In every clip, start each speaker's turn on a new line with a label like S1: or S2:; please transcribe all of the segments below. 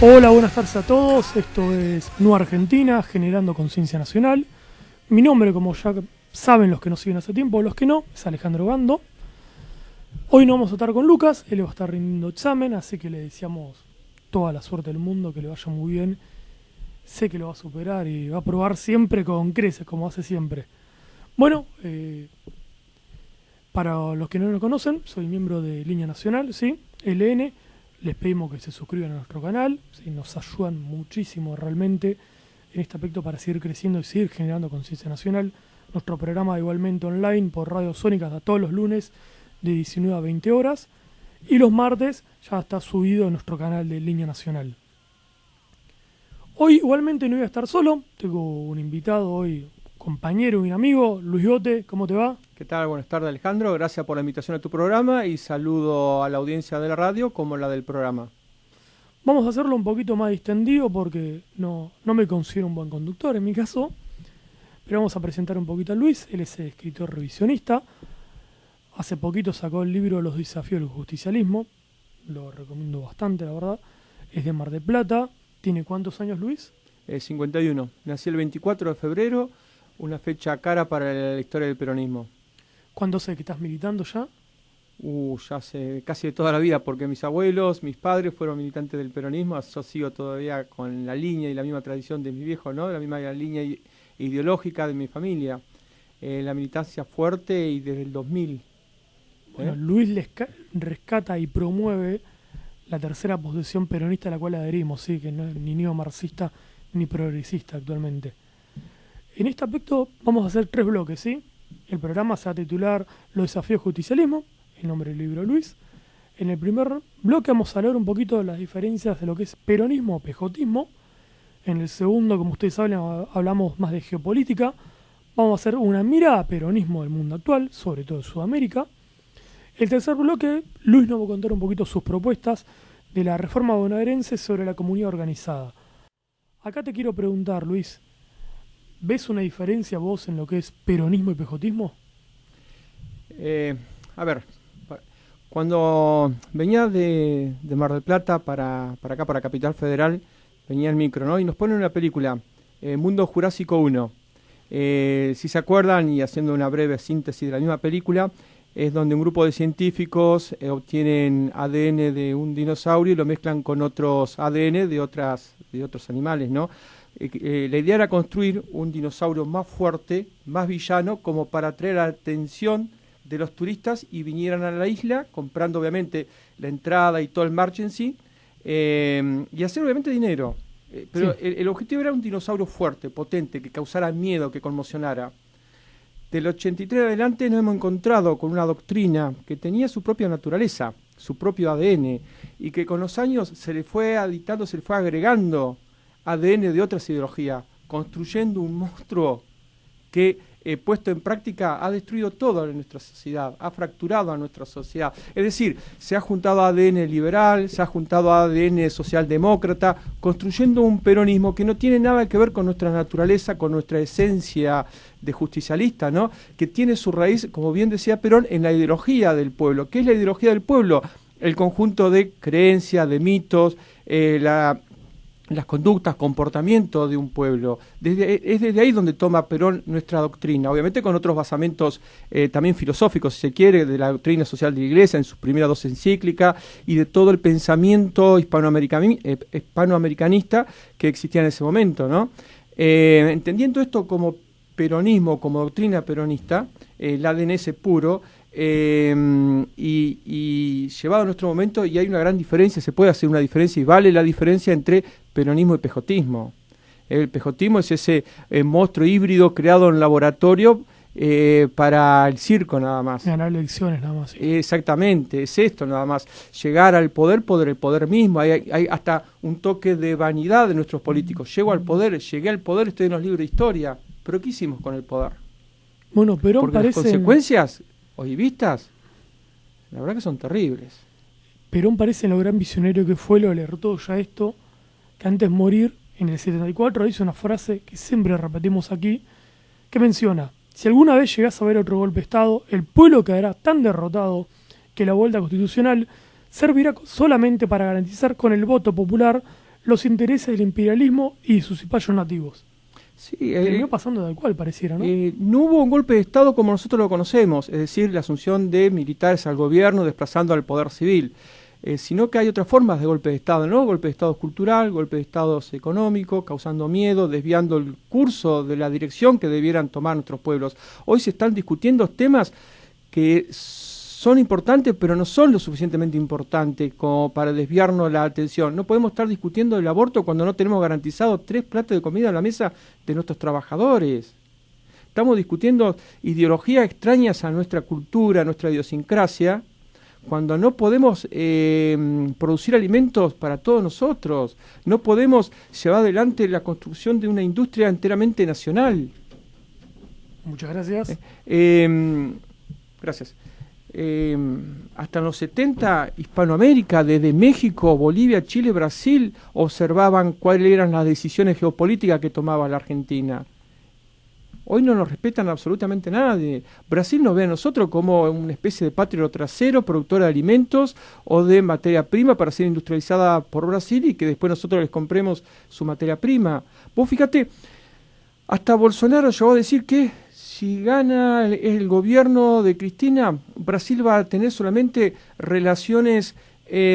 S1: Hola, buenas tardes a todos. Esto es Nu Argentina, generando conciencia nacional. Mi nombre, como ya saben los que nos siguen hace tiempo, los que no, es Alejandro Gando. Hoy no vamos a estar con Lucas, él va a estar rindiendo examen, así que le deseamos toda la suerte del mundo, que le vaya muy bien. Sé que lo va a superar y va a probar siempre con creces, como hace siempre. Bueno, para los que no lo conocen, soy miembro de Línea Nacional, ¿sí? LN. Les pedimos que se suscriban a nuestro canal, ¿sí? Nos ayudan muchísimo realmente en este aspecto para seguir creciendo y seguir generando conciencia nacional. Nuestro programa igualmente online por Radio Sónica hasta todos los lunes de 19 a 20 horas. Y los martes ya está subido en nuestro canal de Línea Nacional. Hoy igualmente no voy a estar solo, tengo un invitado hoy, compañero y un amigo, Luis Gote. ¿Cómo te va?
S2: ¿Qué tal? Buenas tardes, Alejandro. Gracias por la invitación a tu programa y saludo a la audiencia de la radio como la del programa.
S1: Vamos a hacerlo un poquito más distendido porque no me considero un buen conductor en mi caso, pero vamos a presentar un poquito a Luis. Él es escritor revisionista. Hace poquito sacó el libro Los desafíos del justicialismo, lo recomiendo bastante, la verdad. Es de Mar del Plata. ¿Tiene cuántos años, Luis?
S2: 51. Nací el 24 de febrero, una fecha cara para la historia del peronismo.
S1: ¿Cuándo sé que estás militando ya?
S2: Ya hace casi de toda la vida, porque mis abuelos, mis padres fueron militantes del peronismo. Yo sigo todavía con la línea y la misma tradición de mi viejo, ¿no? La misma línea ideológica de mi familia. La militancia fuerte y desde el 2000.
S1: Bueno, Luis rescata y promueve la tercera posesión peronista a la cual adherimos, ¿sí? Que no es ni neomarxista ni progresista actualmente. En este aspecto vamos a hacer 3 bloques, ¿sí? El programa se va a titular Los desafíos del justicialismo, el nombre del libro Luis. En el primer bloque vamos a hablar un poquito de las diferencias de lo que es peronismo o pejotismo. En el segundo, como ustedes saben, hablamos más de geopolítica. Vamos a hacer una mirada a peronismo del mundo actual, sobre todo en Sudamérica. El tercer bloque, Luis nos va a contar un poquito sus propuestas de la reforma bonaerense sobre la comunidad organizada. Acá te quiero preguntar, Luis, ¿ves una diferencia vos en lo que es peronismo y pejotismo?
S2: A ver, cuando venía de Mar del Plata para acá, para Capital Federal, venía el micro, ¿no? Y nos ponen una película, Mundo Jurásico 1. Si se acuerdan, y haciendo una breve síntesis de la misma película, es donde un grupo de científicos obtienen ADN de un dinosaurio y lo mezclan con otros ADN de otros animales, ¿no? La idea era construir un dinosaurio más fuerte, más villano, como para atraer la atención de los turistas y vinieran a la isla, comprando obviamente la entrada y todo el merchandising, y hacer obviamente dinero. Pero sí, el objetivo era un dinosaurio fuerte, potente, que causara miedo, que conmocionara. Del 83 adelante nos hemos encontrado con una doctrina que tenía su propia naturaleza, su propio ADN, y que con los años se le fue aditando, se le fue agregando ADN de otras ideologías, construyendo un monstruo que, puesto en práctica, ha destruido todo en nuestra sociedad, ha fracturado a nuestra sociedad. Es decir, se ha juntado ADN liberal, se ha juntado ADN socialdemócrata, construyendo un peronismo que no tiene nada que ver con nuestra naturaleza, con nuestra esencia de justicialista, ¿no? Que tiene su raíz, como bien decía Perón, en la ideología del pueblo. ¿Qué es la ideología del pueblo? El conjunto de creencias, de mitos, las conductas, comportamientos de un pueblo. Es desde ahí donde toma Perón nuestra doctrina, obviamente con otros basamentos también filosóficos, si se quiere, de la doctrina social de la Iglesia en sus primeras 2 encíclicas y de todo el pensamiento hispanoamericanista que existía en ese momento, ¿no? Entendiendo esto como peronismo, como doctrina peronista, el ADN ese puro, y llevado a nuestro momento, y hay una gran diferencia, se puede hacer una diferencia y vale la diferencia entre peronismo y pejotismo. El pejotismo es ese monstruo híbrido creado en laboratorio para el circo nada más.
S1: Ganar elecciones nada más. Sí.
S2: Exactamente, es esto nada más. Llegar al poder por el poder mismo. Hay hasta un toque de vanidad de nuestros políticos. Llegué al poder, estoy en los libros de historia. ¿Pero qué hicimos con el poder?
S1: Bueno, Perón
S2: porque
S1: parece...
S2: las consecuencias hoy vistas, la verdad que son terribles.
S1: Perón parece lo gran visionario que fue, lo alertó ya esto, que antes de morir, en el 74, hizo una frase que siempre repetimos aquí, que menciona: si alguna vez llegás a ver otro golpe de Estado, el pueblo quedará tan derrotado que la vuelta constitucional servirá solamente para garantizar con el voto popular los intereses del imperialismo y sus cipayos nativos.
S2: Sí,
S1: Terminó pasando tal cual, pareciera, ¿no?
S2: No hubo un golpe de Estado como nosotros lo conocemos, es decir, la asunción de militares al gobierno desplazando al poder civil, sino que hay otras formas de golpe de Estado, ¿no? Golpe de Estado cultural, golpe de Estado económico, causando miedo, desviando el curso de la dirección que debieran tomar nuestros pueblos. Hoy se están discutiendo temas que son importantes, pero no son lo suficientemente importantes como para desviarnos la atención. No podemos estar discutiendo el aborto cuando no tenemos garantizado 3 platos de comida en la mesa de nuestros trabajadores. Estamos discutiendo ideologías extrañas a nuestra cultura, a nuestra idiosincrasia, cuando no podemos producir alimentos para todos nosotros. No podemos llevar adelante la construcción de una industria enteramente nacional.
S1: Muchas gracias.
S2: Gracias. Hasta los 70, Hispanoamérica, desde México, Bolivia, Chile, Brasil, observaban cuáles eran las decisiones geopolíticas que tomaba la Argentina. Hoy no nos respetan absolutamente nadie. Brasil nos ve a nosotros como una especie de patrio trasero, productora de alimentos o de materia prima para ser industrializada por Brasil y que después nosotros les compremos su materia prima. Vos fíjate, hasta Bolsonaro llegó a decir que si gana el gobierno de Cristina, Brasil va a tener solamente relaciones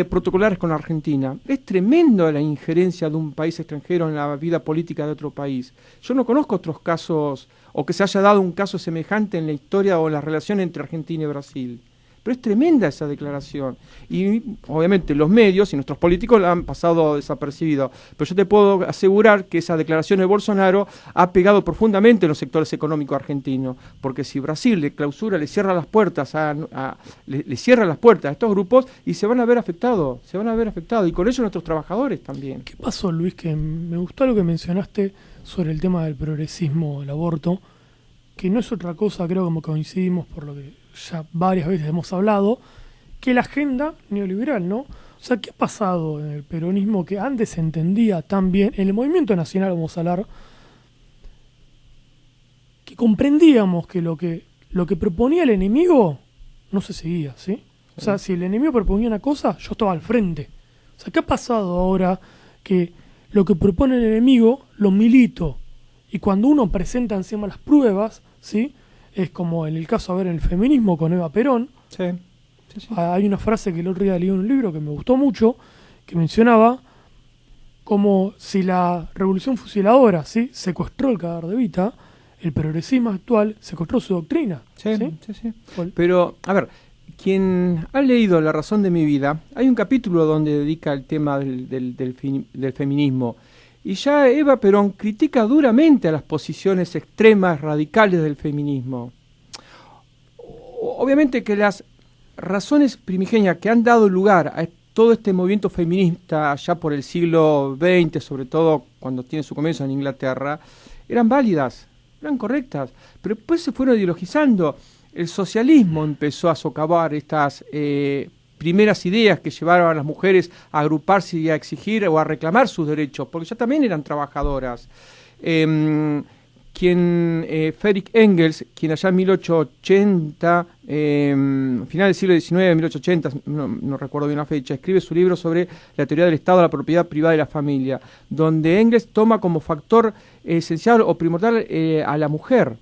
S2: protocolares con la Argentina. Es tremendo la injerencia de un país extranjero en la vida política de otro país. Yo no conozco otros casos, o que se haya dado un caso semejante en la historia o en la relación entre Argentina y Brasil. Pero es tremenda esa declaración. Y obviamente los medios y nuestros políticos la han pasado desapercibido. Pero yo te puedo asegurar que esa declaración de Bolsonaro ha pegado profundamente en los sectores económicos argentinos. Porque si Brasil le clausura, le cierra las puertas le cierra las puertas a estos grupos y se van a ver afectados. Y con ello nuestros trabajadores también.
S1: ¿Qué pasó, Luis? Que me gustó lo que mencionaste sobre el tema del progresismo, el aborto, que no es otra cosa, creo, como coincidimos por lo que ya varias veces hemos hablado, que la agenda neoliberal, ¿no? O sea, ¿qué ha pasado en el peronismo que antes se entendía tan bien, en el movimiento nacional, vamos a hablar, que comprendíamos que lo que proponía el enemigo no se seguía, ¿sí? O sea, si el enemigo proponía una cosa, yo estaba al frente. O sea, ¿qué ha pasado ahora que lo que propone el enemigo lo milito? Y cuando uno presenta encima las pruebas, ¿sí? Es como en el caso, a ver, en el feminismo con Eva Perón.
S2: Sí.
S1: Hay una frase que el otro día leí en un libro que me gustó mucho, que mencionaba como si la revolución fusiladora, ¿sí?, secuestró el cadáver de Evita, el progresismo actual secuestró su doctrina.
S2: Sí. Pero, a ver, quien ha leído La razón de mi vida, hay un capítulo donde dedica el tema del feminismo. Y ya Eva Perón critica duramente a las posiciones extremas, radicales del feminismo. Obviamente que las razones primigenias que han dado lugar a todo este movimiento feminista allá por el siglo XX, sobre todo cuando tiene su comienzo en Inglaterra, eran válidas, eran correctas, pero después se fueron ideologizando. El socialismo empezó a socavar estas primeras ideas que llevaron a las mujeres a agruparse y a exigir o a reclamar sus derechos, porque ya también eran trabajadoras. Friedrich Engels, quien allá en 1880, final del siglo XIX, 1880, no recuerdo bien la fecha, escribe su libro sobre la teoría del Estado, la propiedad privada y la familia, donde Engels toma como factor esencial o primordial a la mujer.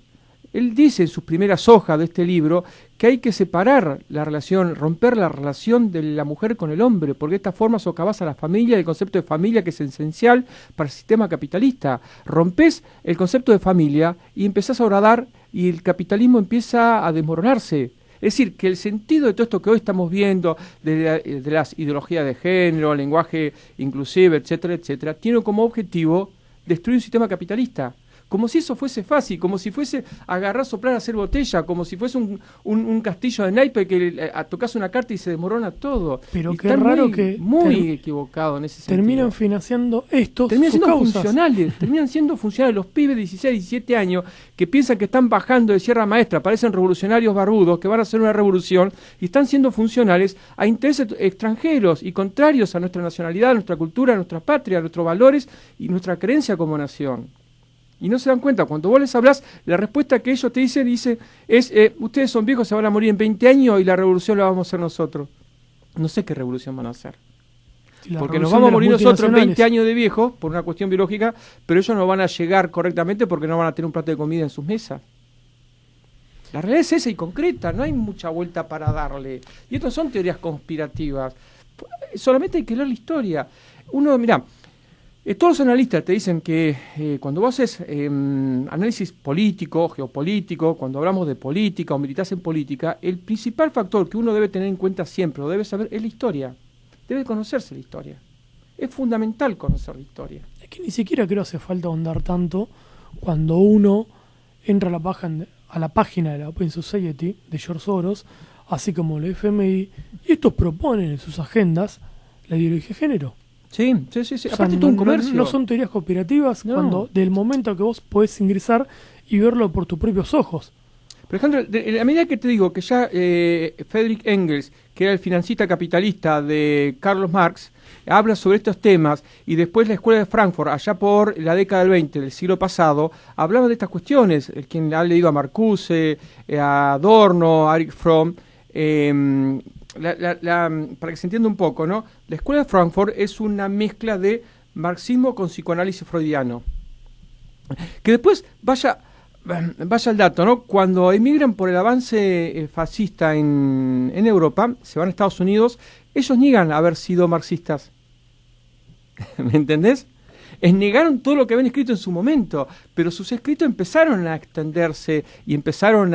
S2: Él dice en sus primeras hojas de este libro que hay que separar la relación, romper la relación de la mujer con el hombre, porque de esta forma socavas a la familia, el concepto de familia que es esencial para el sistema capitalista. Rompes el concepto de familia y empezás a horadar y el capitalismo empieza a desmoronarse. Es decir, que el sentido de todo esto que hoy estamos viendo, de las ideologías de género, lenguaje inclusive, etcétera, etcétera, tiene como objetivo destruir un sistema capitalista. Como si eso fuese fácil, como si fuese agarrar, soplar, hacer botella, como si fuese un castillo de naipes que tocas una carta y se desmorona todo.
S1: Pero qué raro que
S2: muy equivocado en ese sentido.
S1: Terminan financiando estos
S2: terminan siendo funcionales los pibes de 16, 17 años que piensan que están bajando de Sierra Maestra, parecen revolucionarios barbudos que van a hacer una revolución y están siendo funcionales a intereses extranjeros y contrarios a nuestra nacionalidad, a nuestra cultura, a nuestra patria, a nuestros valores y nuestra creencia como nación. Y no se dan cuenta, cuando vos les hablas, la respuesta que ellos te dicen es ustedes son viejos, se van a morir en 20 años y la revolución la vamos a hacer nosotros. No sé qué revolución van a hacer. Porque nos vamos a morir nosotros 20 años de viejos por una cuestión biológica, pero ellos no van a llegar correctamente porque no van a tener un plato de comida en sus mesas. La realidad es esa y concreta, no hay mucha vuelta para darle. Y esto son teorías conspirativas. Solamente hay que leer la historia. Mirá, todos los analistas te dicen que cuando vos haces análisis político, geopolítico, cuando hablamos de política o militás en política, el principal factor que uno debe tener en cuenta siempre, o debe saber, es la historia. Debe conocerse la historia. Es fundamental conocer la historia.
S1: Es que ni siquiera creo hace falta ahondar tanto cuando uno entra a la página de la Open Society de George Soros, así como el FMI, y estos proponen en sus agendas la ideología de género.
S2: Sí.
S1: O sea,
S2: aparte todo un comercio.
S1: No son teorías conspirativas cuando del momento que vos podés ingresar y verlo por tus propios ojos.
S2: Por ejemplo, a medida que te digo que ya Friedrich Engels, que era el financista capitalista de Carlos Marx, habla sobre estos temas, y después la Escuela de Frankfurt, allá por la década del 20 del siglo pasado, hablaba de estas cuestiones. Quien ha leído a Marcuse, a Adorno, a Erich Fromm, para que se entienda un poco, ¿no? La Escuela de Frankfurt es una mezcla de marxismo con psicoanálisis freudiano. Que después vaya el dato, ¿no? Cuando emigran por el avance fascista en Europa, se van a Estados Unidos, ellos niegan haber sido marxistas. ¿Me entendés? Negaron todo lo que habían escrito en su momento, pero sus escritos empezaron a extenderse y empezaron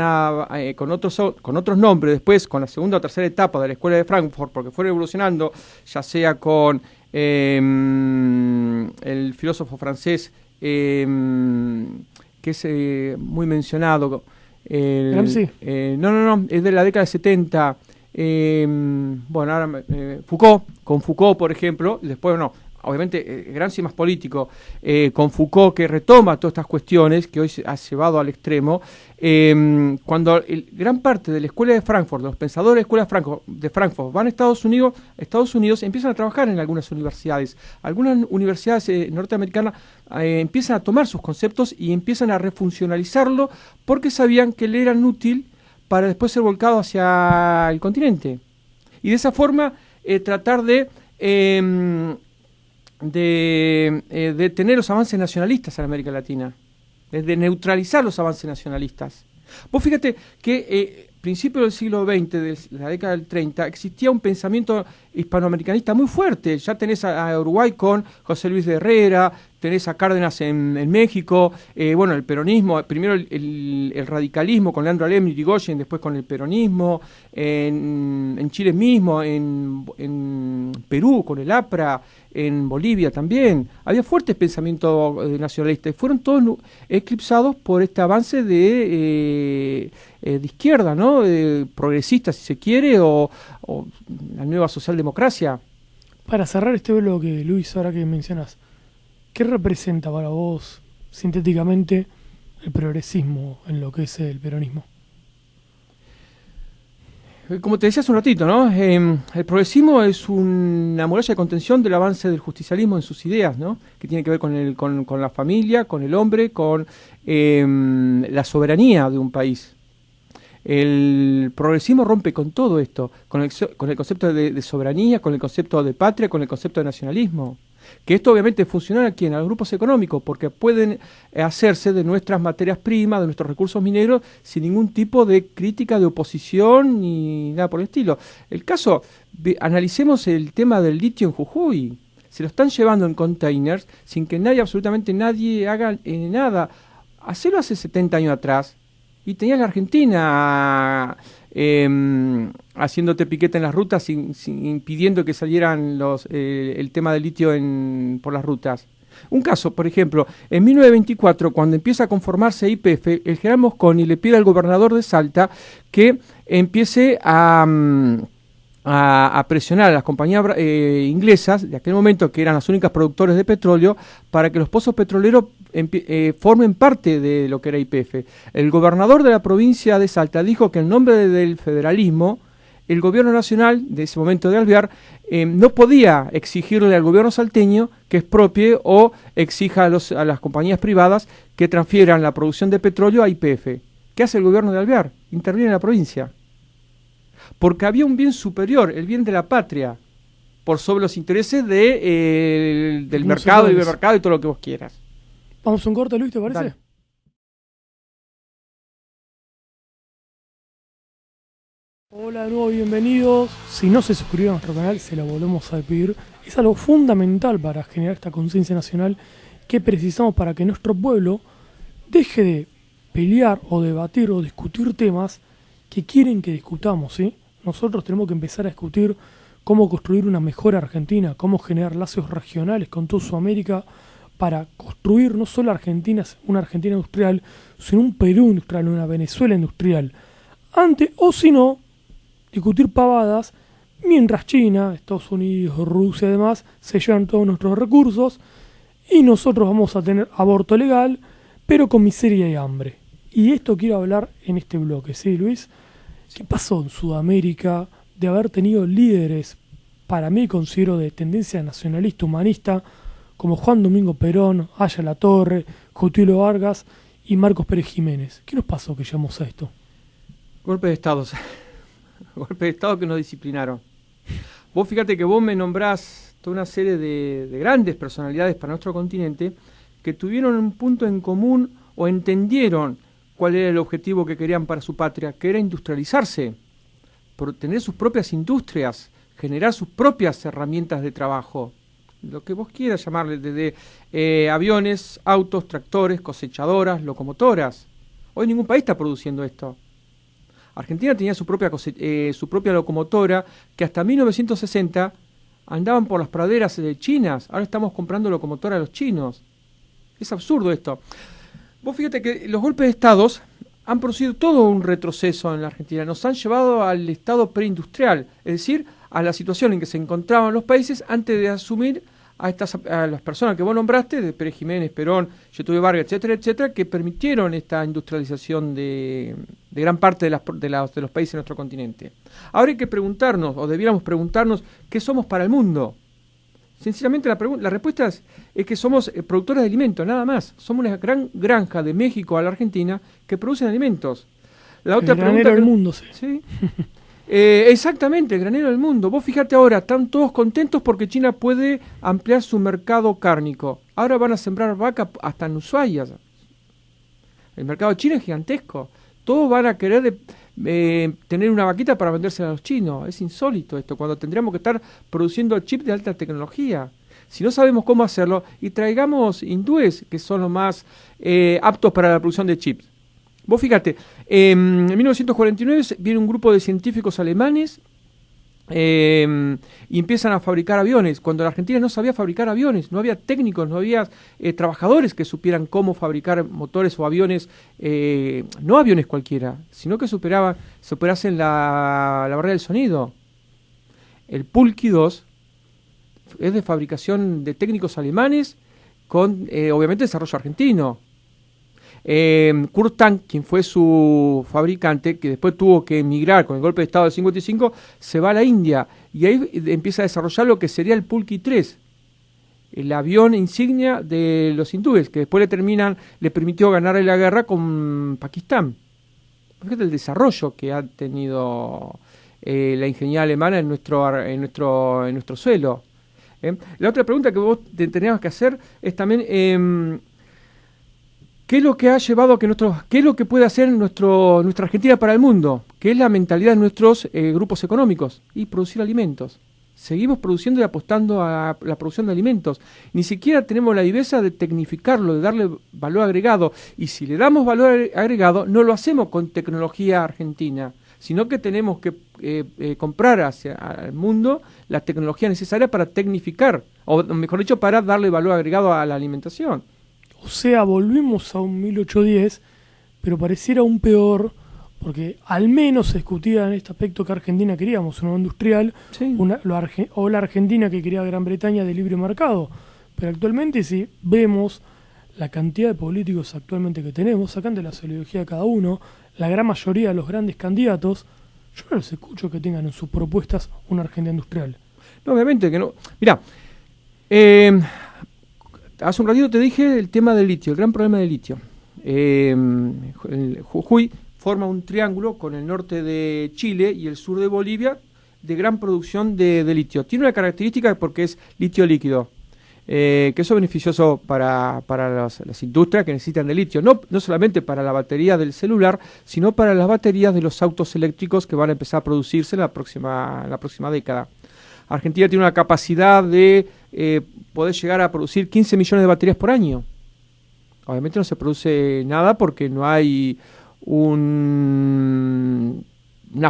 S2: con otros nombres, después con la segunda o tercera etapa de la Escuela de Frankfurt, porque fueron evolucionando, ya sea con el filósofo francés, que es muy mencionado.
S1: Gramsci.
S2: No, es de la década de 70. Foucault, con Foucault, por ejemplo, después obviamente Gramsci más político, con Foucault, que retoma todas estas cuestiones que hoy se ha llevado al extremo. Cuando gran parte de la Escuela de Frankfurt, los pensadores de la Escuela de Frankfurt van a Estados Unidos empiezan a trabajar en algunas universidades. Algunas universidades norteamericanas empiezan a tomar sus conceptos y empiezan a refuncionalizarlo porque sabían que le eran útil para después ser volcado hacia el continente. Y de esa forma tratar de detener los avances nacionalistas en América Latina, de neutralizar los avances nacionalistas. Vos fíjate que principios del siglo XX, de la década del 30, existía un pensamiento hispanoamericanista muy fuerte. Ya tenés a Uruguay con José Luis de Herrera, tenés a Cárdenas en México, el peronismo, primero el radicalismo con Leandro Alem y Irigoyen, después con el peronismo, en Chile mismo, en Perú con el APRA, en Bolivia también. Había fuertes pensamientos nacionalistas y fueron todos eclipsados por este avance de izquierda, ¿no? Progresista, si se quiere, o la nueva socialdemocracia.
S1: Para cerrar este bloque, Luis, ahora que mencionas, ¿qué representa para vos sintéticamente el progresismo en lo que es el peronismo?
S2: Como te decía hace un ratito, ¿no? El progresismo es una muralla de contención del avance del justicialismo en sus ideas, ¿no? Que tiene que ver con la familia, con el hombre, con la soberanía de un país. El progresismo rompe con todo esto, con el concepto de soberanía, con el concepto de patria, con el concepto de nacionalismo. Que esto obviamente funciona aquí en los grupos económicos, porque pueden hacerse de nuestras materias primas, de nuestros recursos mineros, sin ningún tipo de crítica, de oposición, ni nada por el estilo. El caso, analicemos el tema del litio en Jujuy. Se lo están llevando en containers, sin que absolutamente nadie haga nada. Hacelo hace 70 años atrás, y tenías la Argentina haciéndote piquete en las rutas, impidiendo que salieran el tema del litio por las rutas. Un caso, por ejemplo, en 1924, cuando empieza a conformarse YPF, el general Mosconi le pide al gobernador de Salta que empiece a presionar a las compañías inglesas de aquel momento, que eran las únicas productores de petróleo, para que los pozos petroleros formen parte de lo que era YPF. El gobernador de la provincia de Salta dijo que en nombre del federalismo, el gobierno nacional, de ese momento de Alvear, no podía exigirle al gobierno salteño que expropie o exija a las compañías privadas que transfieran la producción de petróleo a YPF. ¿Qué hace el gobierno de Alvear? Interviene en la provincia. Porque había un bien superior, el bien de la patria. por sobre los intereses del
S1: No
S2: mercado,
S1: sé
S2: del
S1: cuáles.
S2: mercado y todo lo que vos quieras.
S1: Vamos a un corte, Luis, ¿te parece?
S2: Dale.
S1: Hola de nuevo, bienvenidos. Si no se suscribieron a nuestro canal, se lo volvemos a pedir. Es algo fundamental para generar esta conciencia nacional que precisamos para que nuestro pueblo deje de pelear o debatir o discutir temas que quieren que discutamos, ¿sí? Nosotros tenemos que empezar a discutir cómo construir una mejor Argentina, cómo generar lazos regionales con toda Sudamérica para construir no solo Argentina, una Argentina industrial, sino un Perú industrial, una Venezuela industrial. Antes, o si no, discutir pavadas, mientras China, Estados Unidos, Rusia y demás se llevan todos nuestros recursos y nosotros vamos a tener aborto legal, pero con miseria y hambre. Y esto quiero hablar en este bloque, ¿sí, Luis? ¿Qué pasó en Sudamérica de haber tenido líderes, para mí considero de tendencia nacionalista humanista, como Juan Domingo Perón, Aya Latorre, Getúlio Vargas y Marcos Pérez Jiménez? ¿Qué nos pasó que llegamos a esto?
S2: Golpe de Estado. Golpe de Estado que nos disciplinaron. Vos fíjate que vos me nombrás toda una serie de grandes personalidades para nuestro continente que tuvieron un punto en común o entendieron cuál era el objetivo que querían para su patria, que era industrializarse, por tener sus propias industrias, generar sus propias herramientas de trabajo, lo que vos quieras llamarle, desde aviones, autos, tractores, cosechadoras, locomotoras. Hoy ningún país está produciendo esto. Argentina tenía su propia locomotora que hasta 1960 andaban por las praderas chinas. Ahora estamos comprando locomotoras a los chinos. Es absurdo esto. Vos fíjate que los golpes de Estados han producido todo un retroceso en la Argentina. Nos han llevado al estado preindustrial, es decir, a la situación en que se encontraban los países antes de asumir a las personas que vos nombraste, de Pérez Jiménez, Perón, Getúlio Vargas, etcétera, etcétera, que permitieron esta industrialización de gran parte de los países de nuestro continente. Ahora hay que preguntarnos, o debiéramos preguntarnos, ¿qué somos para el mundo? Sencillamente la respuesta es que somos productores de alimentos, nada más. Somos una gran granja de México a la Argentina que producen alimentos. La otra
S1: el granero del mundo, sí.
S2: ¿Sí? Exactamente, el granero del mundo. Vos fíjate ahora, están todos contentos porque China puede ampliar su mercado cárnico. Ahora van a sembrar vaca hasta en Ushuaia. El mercado chino es gigantesco. Todos van a querer tener una vaquita para vendérsela a los chinos. Es insólito esto, cuando tendríamos que estar produciendo chips de alta tecnología. Si no sabemos cómo hacerlo, y traigamos hindúes, que son los más aptos para la producción de chips. Vos fíjate, en 1949 viene un grupo de científicos alemanes y empiezan a fabricar aviones, cuando la Argentina no sabía fabricar aviones, no había técnicos, no había trabajadores que supieran cómo fabricar motores o aviones, no aviones cualquiera, sino que superasen la barrera del sonido. El Pulqui 2 es de fabricación de técnicos alemanes con, obviamente, desarrollo argentino. Kurt Tank, quien fue su fabricante, que después tuvo que emigrar con el golpe de Estado del 55, se va a la India y ahí empieza a desarrollar lo que sería el Pulqui 3, el avión insignia de los hindúes, que después le permitió ganar la guerra con Pakistán. Fíjate el desarrollo que ha tenido la ingeniería alemana en nuestro suelo. La otra pregunta que vos tenías que hacer es también ¿qué es lo que ha llevado a qué es lo que puede hacer nuestra Argentina para el mundo? ¿Qué es la mentalidad de nuestros grupos económicos? Y producir alimentos. Seguimos produciendo y apostando a la producción de alimentos. Ni siquiera tenemos la viveza de tecnificarlo, de darle valor agregado. Y si le damos valor agregado, no lo hacemos con tecnología argentina, sino que tenemos que comprar al mundo la tecnología necesaria para tecnificar, o mejor dicho, para darle valor agregado a la alimentación.
S1: O sea, volvimos a un 1810, pero pareciera aún peor, porque al menos se discutía en este aspecto que Argentina queríamos, una industrial,
S2: Sí.
S1: o la Argentina que quería Gran Bretaña de libre mercado. Pero actualmente, si vemos la cantidad de políticos actualmente que tenemos, sacando la ideología de cada uno, la gran mayoría de los grandes candidatos, yo no los escucho que tengan en sus propuestas una Argentina industrial.
S2: No, obviamente que no. Mirá, hace un ratito te dije el tema del litio, el gran problema del litio. El Jujuy forma un triángulo con el norte de Chile y el sur de Bolivia, de gran producción de litio. Tiene una característica porque es litio líquido, que eso es beneficioso para las industrias que necesitan de litio, no solamente para la batería del celular, sino para las baterías de los autos eléctricos que van a empezar a producirse en la próxima década. Argentina tiene una capacidad de poder llegar a producir 15 millones de baterías por año. Obviamente no se produce nada porque no hay una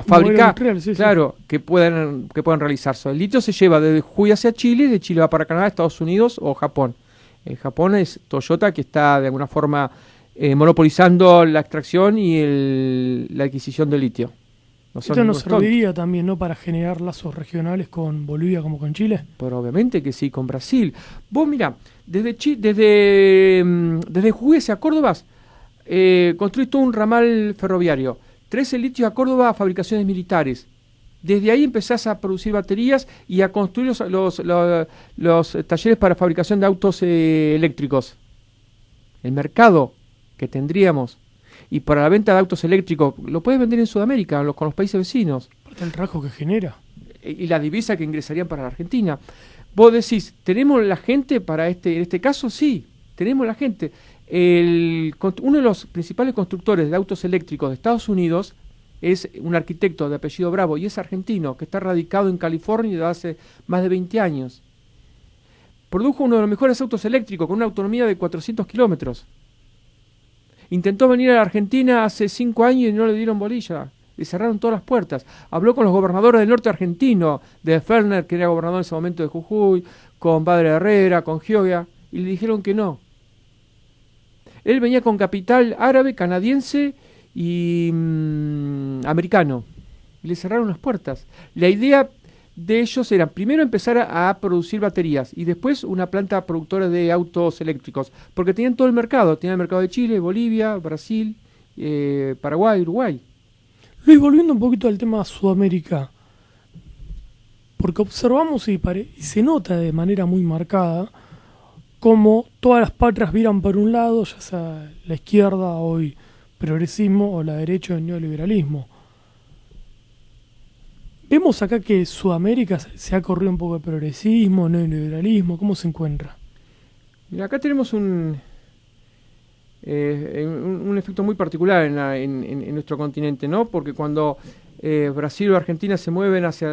S2: fábrica
S1: industrial, sí,
S2: claro, sí, que puedan realizarse. El litio se lleva desde Jujuy hacia Chile, de Chile va para Canadá, Estados Unidos o Japón. Japón es Toyota, que está de alguna forma monopolizando la extracción y la adquisición de litio.
S1: Esto nos serviría también, ¿no?, para generar lazos regionales con Bolivia como con Chile.
S2: Pero obviamente que sí, con Brasil. Vos mirá, desde Jujuy hacia Córdoba construís todo un ramal ferroviario. Traes el litio a Córdoba a fabricaciones militares. Desde ahí empezás a producir baterías y a construir los talleres para fabricación de autos eléctricos. El mercado que tendríamos y para la venta de autos eléctricos lo puedes vender en Sudamérica con los países vecinos.
S1: Aparte el trabajo que genera.
S2: Y la divisa que ingresarían para la Argentina. Vos decís, ¿tenemos la gente para en este caso? Sí, tenemos la gente. Uno de los principales constructores de autos eléctricos de Estados Unidos es un arquitecto de apellido Bravo y es argentino, que está radicado en California desde hace más de 20 años. Produjo uno de los mejores autos eléctricos con una autonomía de 400 kilómetros. Intentó venir a la Argentina hace 5 años y no le dieron bolilla. Le cerraron todas las puertas. Habló con los gobernadores del norte argentino, de Ferner, que era gobernador en ese momento de Jujuy, con Padre Herrera, con Gioia, y le dijeron que no. Él venía con capital árabe, canadiense y americano. Y le cerraron las puertas. La idea de ellos era primero empezar a producir baterías y después una planta productora de autos eléctricos, porque tenían todo el mercado. Tenían el mercado de Chile, Bolivia, Brasil, Paraguay, Uruguay.
S1: Luis, volviendo un poquito al tema Sudamérica, porque observamos y se nota de manera muy marcada cómo todas las patrias viran por un lado, ya sea la izquierda, hoy progresismo, o la derecha, el neoliberalismo. Vemos acá que Sudamérica se ha corrido un poco de progresismo, neoliberalismo. ¿Cómo se encuentra?
S2: Mira, acá tenemos un efecto muy particular en nuestro continente, ¿no? Porque cuando Brasil o Argentina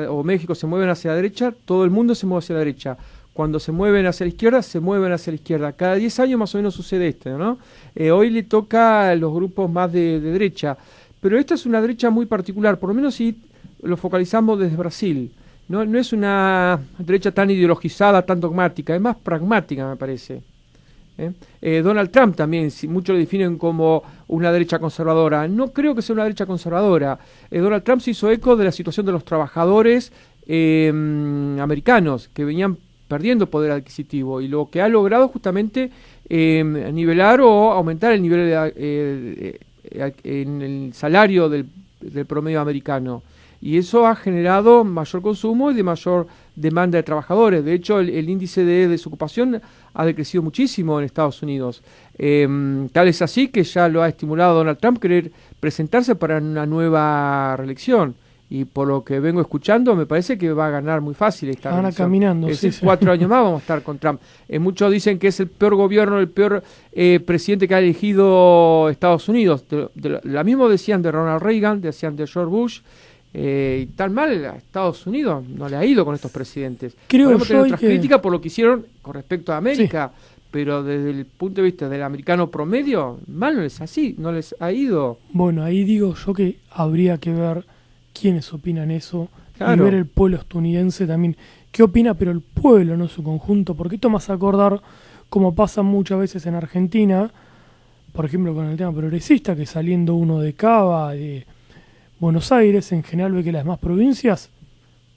S2: o México se mueven hacia la derecha, todo el mundo se mueve hacia la derecha. Cuando se mueven hacia la izquierda, se mueven hacia la izquierda. Cada 10 años más o menos sucede esto, ¿no? Hoy le toca a los grupos más de derecha. Pero esta es una derecha muy particular, por lo menos si lo focalizamos desde Brasil. No es una derecha tan ideologizada, tan dogmática, es más pragmática, me parece. Donald Trump también, muchos lo definen como una derecha conservadora. No creo que sea una derecha conservadora. Donald Trump se hizo eco de la situación de los trabajadores americanos, que venían perdiendo poder adquisitivo, y lo que ha logrado justamente nivelar o aumentar el nivel en el salario del promedio americano. Y eso ha generado mayor consumo y de mayor demanda de trabajadores. De hecho, el índice de desocupación ha decrecido muchísimo en Estados Unidos. Tal es así que ya lo ha estimulado Donald Trump querer presentarse para una nueva reelección. Y por lo que vengo escuchando, me parece que va a ganar muy fácil esta
S1: reelección. Caminando,
S2: es decir, 4 años más vamos a estar con Trump. Muchos dicen que es el peor gobierno, el peor presidente que ha elegido Estados Unidos. La misma decían de Ronald Reagan, decían de George Bush. Y tan mal a Estados Unidos no le ha ido con estos presidentes. Podemos tener otras críticas por lo que hicieron con respecto a América, sí, pero desde el punto de vista del americano promedio, mal no les ha ido.
S1: Bueno, ahí digo yo que habría que ver quiénes opinan eso, claro, y ver el pueblo estadounidense también qué opina, pero el pueblo, no su conjunto, porque esto me hace acordar como pasa muchas veces en Argentina, por ejemplo con el tema progresista, que saliendo uno de Cava, de Buenos Aires, en general ve que las demás provincias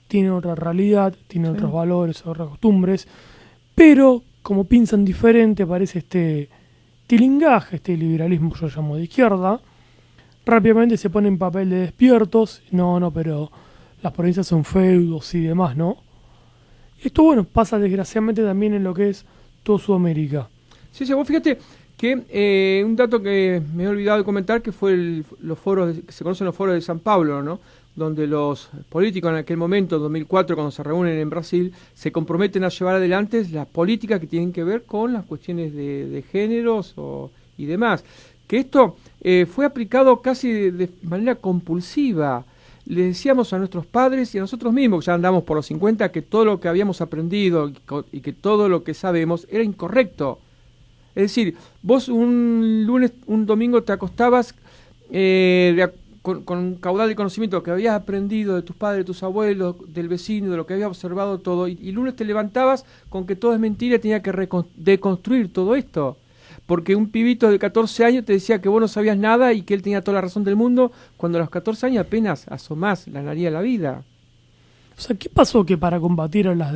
S1: tienen otra realidad, tienen otros valores, otras costumbres, pero como piensan diferente, aparece este tilingaje, este liberalismo yo llamo de izquierda, rápidamente se pone en papel de despiertos, no, pero las provincias son feudos y demás, ¿no? Esto, bueno, pasa desgraciadamente también en lo que es toda Sudamérica.
S2: Sí, vos fíjate que un dato que me he olvidado de comentar, que fue los foros, que se conocen los foros de San Pablo, ¿no? donde los políticos en aquel momento, en 2004, cuando se reúnen en Brasil, se comprometen a llevar adelante las políticas que tienen que ver con las cuestiones de géneros y demás. Que esto fue aplicado casi de manera compulsiva. Le decíamos a nuestros padres y a nosotros mismos, que ya andamos por los 50, que todo lo que habíamos aprendido y que todo lo que sabemos era incorrecto. Es decir, vos un domingo te acostabas con un caudal de conocimiento que habías aprendido de tus padres, de tus abuelos, del vecino, de lo que habías observado todo, y lunes te levantabas con que todo es mentira y tenías que deconstruir todo esto. Porque un pibito de 14 años te decía que vos no sabías nada y que él tenía toda la razón del mundo, cuando a los 14 años apenas asomás la nariz a la vida.
S1: O sea, ¿qué pasó que para combatir a las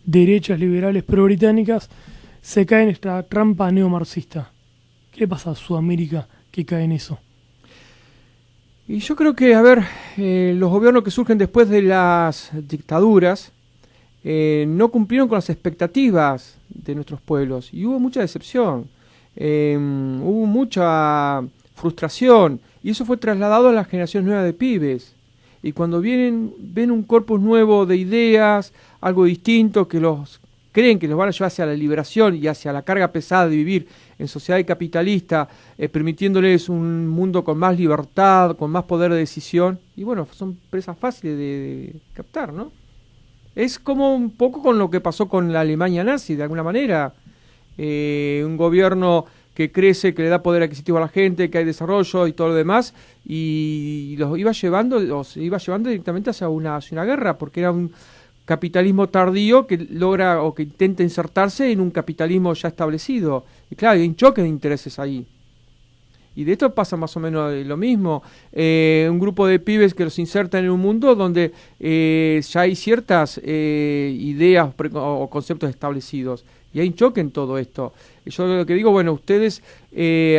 S1: derechas liberales pro-británicas se cae en esta trampa neomarxista? ¿Qué pasa a Sudamérica que cae en eso?
S2: Y yo creo que, los gobiernos que surgen después de las dictaduras no cumplieron con las expectativas de nuestros pueblos y hubo mucha decepción. Hubo mucha frustración y eso fue trasladado a la generación nueva de pibes, y cuando ven un corpus nuevo de ideas, algo distinto, que creen que los van a llevar hacia la liberación y hacia la carga pesada de vivir en sociedad capitalista, permitiéndoles un mundo con más libertad, con más poder de decisión, y bueno, son presas fáciles de captar, ¿no? Es como un poco con lo que pasó con la Alemania nazi, de alguna manera. Un gobierno que crece, que le da poder adquisitivo a la gente, que hay desarrollo y todo lo demás, y se iba llevando directamente hacia una guerra, porque era un capitalismo tardío que logra o que intenta insertarse en un capitalismo ya establecido. Y claro, hay un choque de intereses ahí. Y de esto pasa más o menos lo mismo. Un grupo de pibes que los insertan en un mundo donde ya hay ciertas ideas o conceptos establecidos. Y hay un choque en todo esto. Yo lo que digo, bueno, ustedes,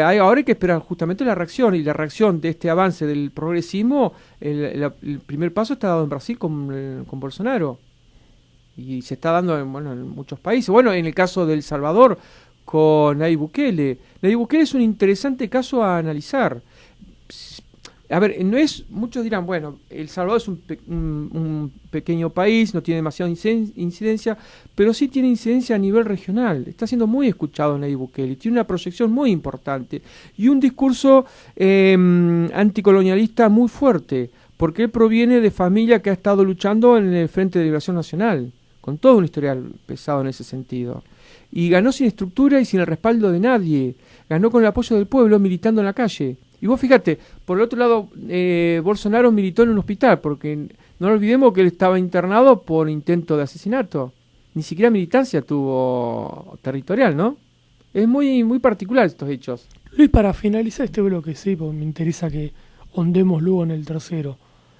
S2: ahora hay que esperar justamente la reacción. Y la reacción de este avance del progresismo, el primer paso está dado en Brasil con Bolsonaro. Y se está dando en muchos países. Bueno, en el caso de El Salvador, con Nayib Bukele. Nayib Bukele es un interesante caso a analizar. Muchos dirán, bueno, El Salvador es un pequeño país, no tiene demasiada incidencia, pero sí tiene incidencia a nivel regional. Está siendo muy escuchado Nayib Bukele, tiene una proyección muy importante y un discurso anticolonialista muy fuerte, porque él proviene de familia que ha estado luchando en el Frente de Liberación Nacional, con todo un historial pesado en ese sentido. Y ganó sin estructura y sin el respaldo de nadie. Ganó con el apoyo del pueblo, militando en la calle. Y vos fíjate, por el otro lado, Bolsonaro militó en un hospital, porque no olvidemos que él estaba internado por intento de asesinato. Ni siquiera militancia tuvo territorial, ¿no? Es muy, muy particular estos hechos.
S1: Luis, para finalizar este bloque, sí, porque me interesa que ondemos luego en el tercero.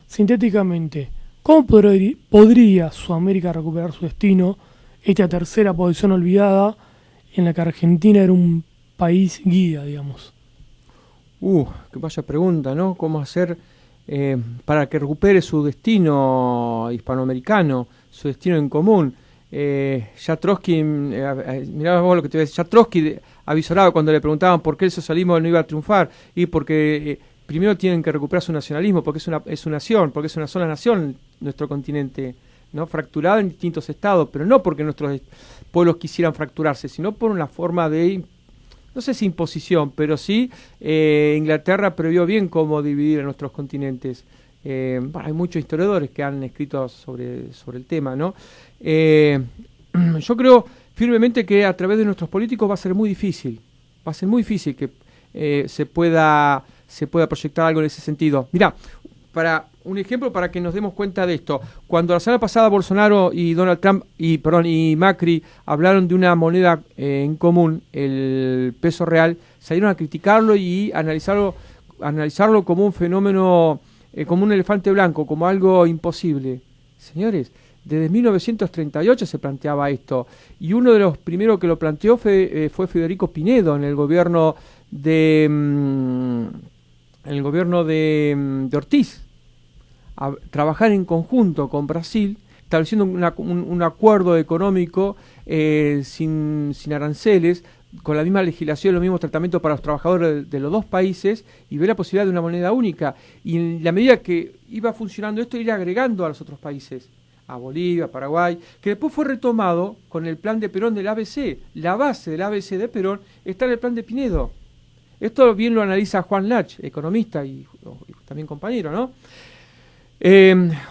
S1: Sintéticamente, ¿cómo podría Sudamérica recuperar su destino? Esta tercera posición olvidada en la que Argentina era un país guía, digamos.
S2: Qué vaya pregunta, ¿no? ¿Cómo hacer para que recupere su destino hispanoamericano, su destino en común? Ya Trotsky, mirá vos lo que te voy a decir, ya Trotsky avisoraba cuando le preguntaban por qué el socialismo no iba a triunfar, y porque primero tienen que recuperar su nacionalismo, porque es su nación, porque es una sola nación nuestro continente, ¿no? Fracturada en distintos estados, pero no porque nuestros pueblos quisieran fracturarse, sino por una forma de, no sé si imposición, pero sí Inglaterra previó bien cómo dividir a nuestros continentes. Hay muchos historiadores que han escrito sobre el tema, ¿no? Yo creo firmemente que a través de nuestros políticos va a ser muy difícil que se pueda proyectar algo en ese sentido. Mirá, para un ejemplo para que nos demos cuenta de esto, cuando la semana pasada Bolsonaro y Donald Trump y Macri hablaron de una moneda en común, el peso real, salieron a criticarlo y analizarlo como un fenómeno, como un elefante blanco, como algo imposible. Señores, desde 1938 se planteaba esto, y uno de los primeros que lo planteó fue Federico Pinedo en el gobierno de Ortiz. A trabajar en conjunto con Brasil, estableciendo un acuerdo económico sin aranceles, con la misma legislación, los mismos tratamientos para los trabajadores de los dos países, y ver la posibilidad de una moneda única. Y en la medida que iba funcionando esto, ir agregando a los otros países, a Bolivia, Paraguay, que después fue retomado con el plan de Perón del ABC. La base del ABC de Perón está en el plan de Pinedo. Esto bien lo analiza Juan Lach, economista y también compañero, ¿no?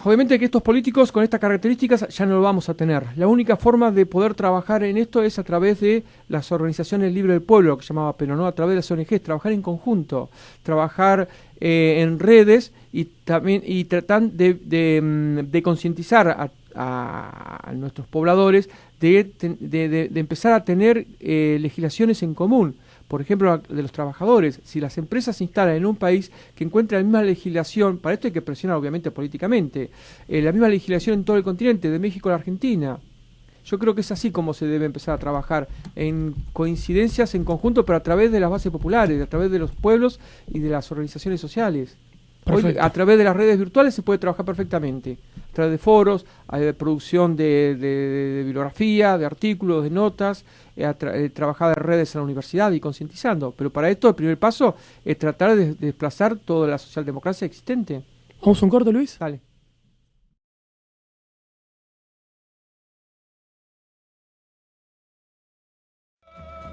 S2: Obviamente que estos políticos con estas características ya no lo vamos a tener. La única forma de poder trabajar en esto es a través de las organizaciones Libre del Pueblo, que se llamaba Perón, ¿no? A través de las ONGs, trabajar en conjunto, trabajar en redes y también tratar de concientizar a nuestros pobladores de empezar a tener legislaciones en común. Por ejemplo, de los trabajadores. Si las empresas se instalan en un país que encuentra la misma legislación, para esto hay que presionar obviamente políticamente, la misma legislación en todo el continente, de México a la Argentina. Yo creo que es así como se debe empezar a trabajar, en coincidencias en conjunto, pero a través de las bases populares, a través de los pueblos y de las organizaciones sociales. Hoy, a través de las redes virtuales se puede trabajar perfectamente, a través de foros, de producción de bibliografía, de artículos, de notas, trabajar en redes en la universidad y concientizando. Pero para esto el primer paso es tratar de desplazar toda la socialdemocracia existente.
S1: ¿Vamos a un corte, Luis?
S2: Dale.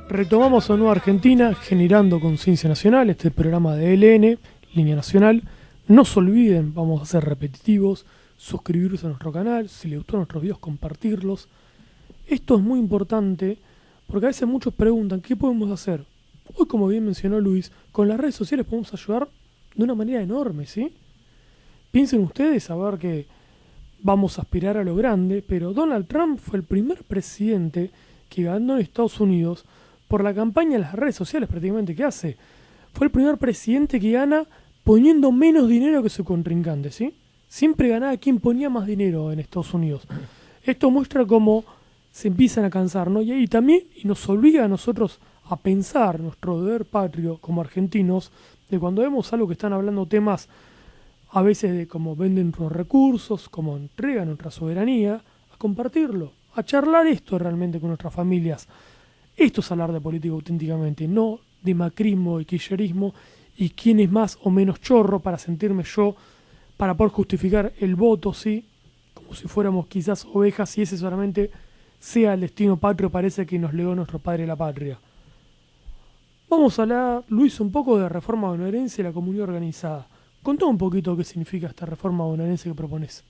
S1: Retomamos a Nueva Argentina, generando conciencia nacional, este programa de LN, Línea Nacional. No se olviden, vamos a ser repetitivos, suscribirse a nuestro canal, si les gustan nuestros videos, compartirlos. Esto es muy importante porque a veces muchos preguntan, ¿qué podemos hacer? Hoy, como bien mencionó Luis, con las redes sociales podemos ayudar de una manera enorme, ¿sí? Piensen ustedes, a ver que vamos a aspirar a lo grande, pero Donald Trump fue el primer presidente que ganó en Estados Unidos por la campaña en las redes sociales prácticamente que hace. Fue el primer presidente que gana poniendo menos dinero que su contrincante, ¿sí? Siempre ganaba quien ponía más dinero en Estados Unidos. Esto muestra cómo se empiezan a cansar, ¿no? Y también nos obliga a nosotros a pensar nuestro deber patrio como argentinos, de cuando vemos algo que están hablando temas a veces de cómo venden nuestros recursos, cómo entregan nuestra soberanía, a compartirlo, a charlar esto realmente con nuestras familias. Esto es hablar de política auténticamente, no de macrismo y kirchnerismo y quién es más o menos chorro para sentirme yo, para poder justificar el voto, ¿sí? Como si fuéramos quizás ovejas y ese solamente sea el destino patrio, parece que nos legó nuestro padre la patria. Vamos a hablar, Luis, un poco de reforma bonaerense y la comunidad organizada. Contá un poquito qué significa esta reforma bonaerense que propones.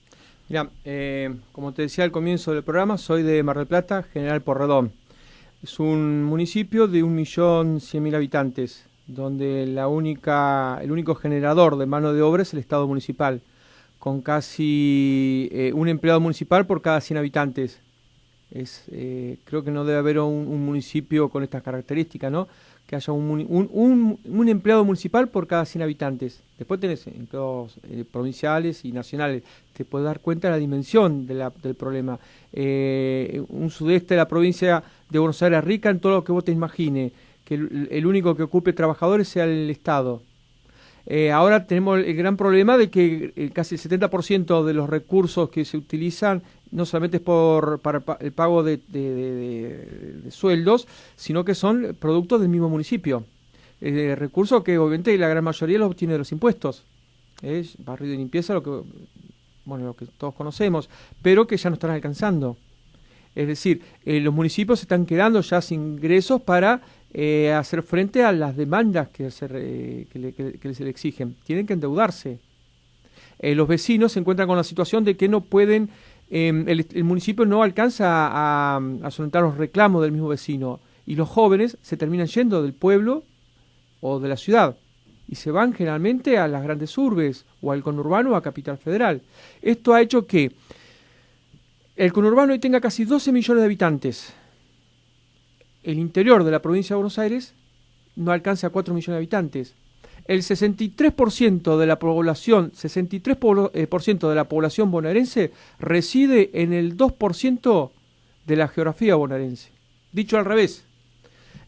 S2: Mira, como te decía al comienzo del programa, soy de Mar del Plata, General Porredón. Es un municipio de 1.100.000 habitantes, donde el único generador de mano de obra es el Estado municipal, con casi un empleado municipal por cada 100 habitantes. Creo que no debe haber un municipio con estas características, ¿no? Que haya un empleado municipal por cada 100 habitantes. Después tenés empleados provinciales y nacionales. Te puedes dar cuenta de la dimensión del problema. Un sudeste de la provincia de Buenos Aires rica en todo lo que vos te imagines. Que el único que ocupe trabajadores sea el Estado. Ahora tenemos el gran problema de que casi el 70% de los recursos que se utilizan no solamente es para el pago de sueldos, sino que son productos del mismo municipio. Recursos que obviamente la gran mayoría los obtiene de los impuestos. Es barrido y limpieza, lo que todos conocemos, pero que ya no están alcanzando. Es decir, los municipios se están quedando ya sin ingresos para hacer frente a las demandas que se le exigen. Tienen que endeudarse. Los vecinos se encuentran con la situación de que no pueden, el municipio no alcanza a solventar los reclamos del mismo vecino, y los jóvenes se terminan yendo del pueblo o de la ciudad y se van generalmente a las grandes urbes o al conurbano o a Capital Federal. Esto ha hecho que el conurbano hoy tenga casi 12 millones de habitantes. El interior de la provincia de Buenos Aires no alcanza a 4 millones de habitantes. El 63% de la población, 63% de la población bonaerense reside en el 2% de la geografía bonaerense. Dicho al revés,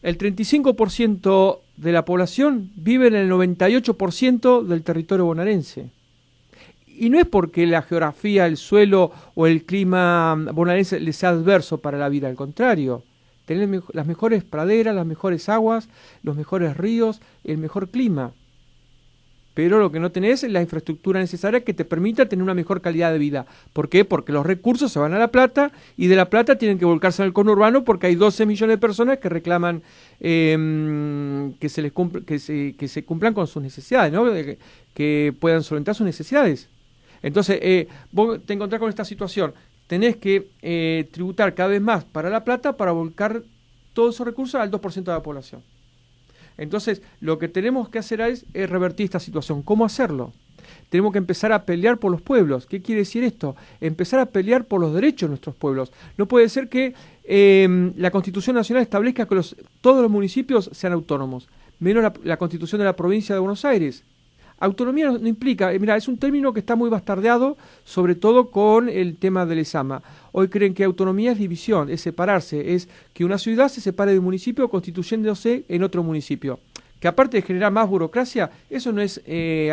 S2: el 35% de la población vive en el 98% del territorio bonaerense. Y no es porque la geografía, el suelo o el clima bonaerense les sea adverso para la vida, al contrario. Tener las mejores praderas, las mejores aguas, los mejores ríos, el mejor clima. Pero lo que no tenés es la infraestructura necesaria que te permita tener una mejor calidad de vida. ¿Por qué? Porque los recursos se van a La Plata y de La Plata tienen que volcarse al conurbano porque hay 12 millones de personas que reclaman que se cumplan con sus necesidades, ¿no? Que puedan solventar sus necesidades. Entonces, vos te encontrás con esta situación. Tenés que tributar cada vez más para La Plata para volcar todos esos recursos al 2% de la población. Entonces, lo que tenemos que hacer es revertir esta situación. ¿Cómo hacerlo? Tenemos que empezar a pelear por los pueblos. ¿Qué quiere decir esto? Empezar a pelear por los derechos de nuestros pueblos. No puede ser que la Constitución Nacional establezca que todos los municipios sean autónomos, menos la Constitución de la provincia de Buenos Aires. Autonomía no implica, mira, es un término que está muy bastardeado, sobre todo con el tema del ESAMA. Hoy creen que autonomía es división, es separarse, es que una ciudad se separe de un municipio constituyéndose en otro municipio. Que aparte de generar más burocracia, eso no es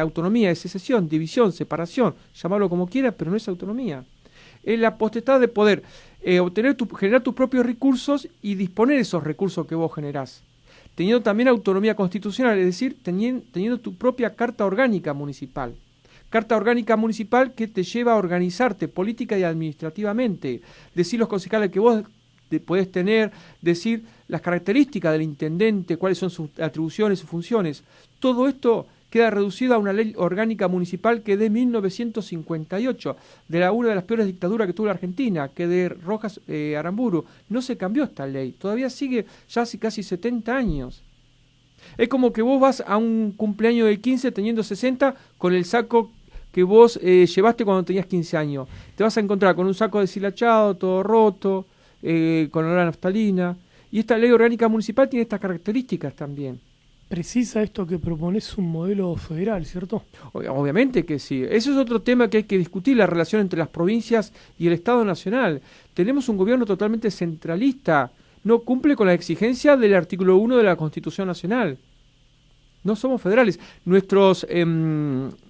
S2: autonomía, es secesión, división, separación, llamarlo como quiera, pero no es autonomía. Es la potestad de poder generar tus propios recursos y disponer esos recursos que vos generás. Teniendo también autonomía constitucional, es decir, teniendo tu propia carta orgánica municipal. Carta orgánica municipal que te lleva a organizarte política y administrativamente. Decir los concejales que vos podés tener, decir las características del intendente, cuáles son sus atribuciones, sus funciones. Todo esto queda reducido a una ley orgánica municipal que de 1958, de una de las peores dictaduras que tuvo la Argentina, que de Rojas Aramburu. No se cambió esta ley, todavía sigue ya hace casi 70 años. Es como que vos vas a un cumpleaños de 15 teniendo 60 con el saco que vos llevaste cuando tenías 15 años. Te vas a encontrar con un saco deshilachado, todo roto, con olor a naftalina. Y esta ley orgánica municipal tiene estas características también.
S1: Precisa esto que propones un modelo federal, ¿cierto?
S2: Obviamente que sí. Eso es otro tema que hay que discutir, la relación entre las provincias y el Estado Nacional. Tenemos un gobierno totalmente centralista. No cumple con la exigencia del artículo 1 de la Constitución Nacional. No somos federales. Nuestros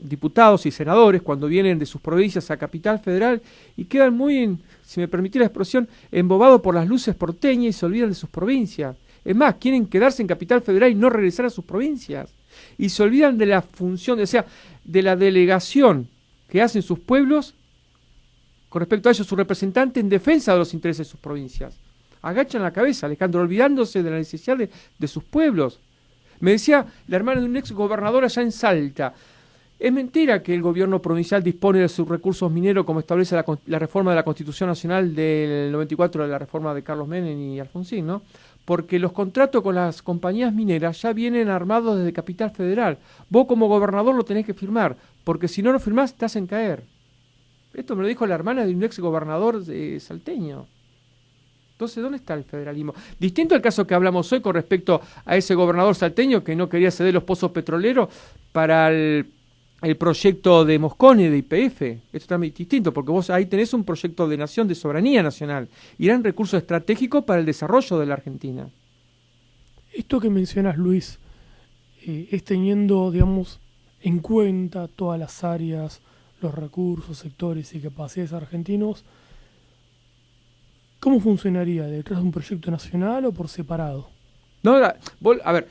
S2: diputados y senadores, cuando vienen de sus provincias a Capital Federal, y quedan muy, si me permitís la expresión, embobados por las luces porteñas y se olvidan de sus provincias. Es más, quieren quedarse en Capital Federal y no regresar a sus provincias. Y se olvidan de la función, o sea, de la delegación que hacen sus pueblos con respecto a ellos, su representante en defensa de los intereses de sus provincias. Agachan la cabeza, Alejandro, olvidándose de la necesidad de sus pueblos. Me decía la hermana de un ex gobernador allá en Salta. Es mentira que el gobierno provincial dispone de sus recursos mineros como establece la reforma de la Constitución Nacional del 94, de la reforma de Carlos Menem y Alfonsín, ¿no? Porque los contratos con las compañías mineras ya vienen armados desde Capital Federal. Vos como gobernador lo tenés que firmar, porque si no lo firmás te hacen caer. Esto me lo dijo la hermana de un ex gobernador salteño. Entonces, ¿dónde está el federalismo? Distinto al caso que hablamos hoy con respecto a ese gobernador salteño que no quería ceder los pozos petroleros para el proyecto de Mosconi de YPF. Esto es también distinto, porque vos ahí tenés un proyecto de nación, de soberanía nacional, y eran recursos estratégicos para el desarrollo de la Argentina.
S1: Esto que mencionas, Luis, es teniendo, digamos, en cuenta todas las áreas, los recursos, sectores y capacidades argentinos. ¿Cómo funcionaría? ¿Detrás de un proyecto nacional o por separado?
S2: No, a ver,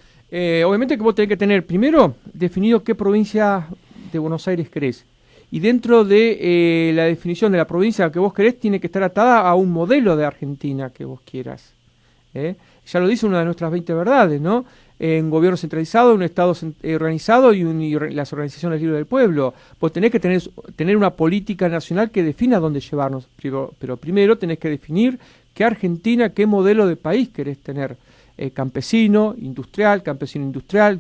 S2: obviamente que vos tenés que tener primero definido qué provincia de Buenos Aires querés. Y dentro de la definición de la provincia que vos querés, tiene que estar atada a un modelo de Argentina que vos quieras. Ya lo dice una de nuestras 20 verdades, ¿no? En gobierno centralizado, un Estado organizado y las organizaciones libres del pueblo. Vos tenés que tener una política nacional que defina dónde llevarnos. Pero primero tenés que definir qué Argentina, qué modelo de país querés tener. Campesino industrial,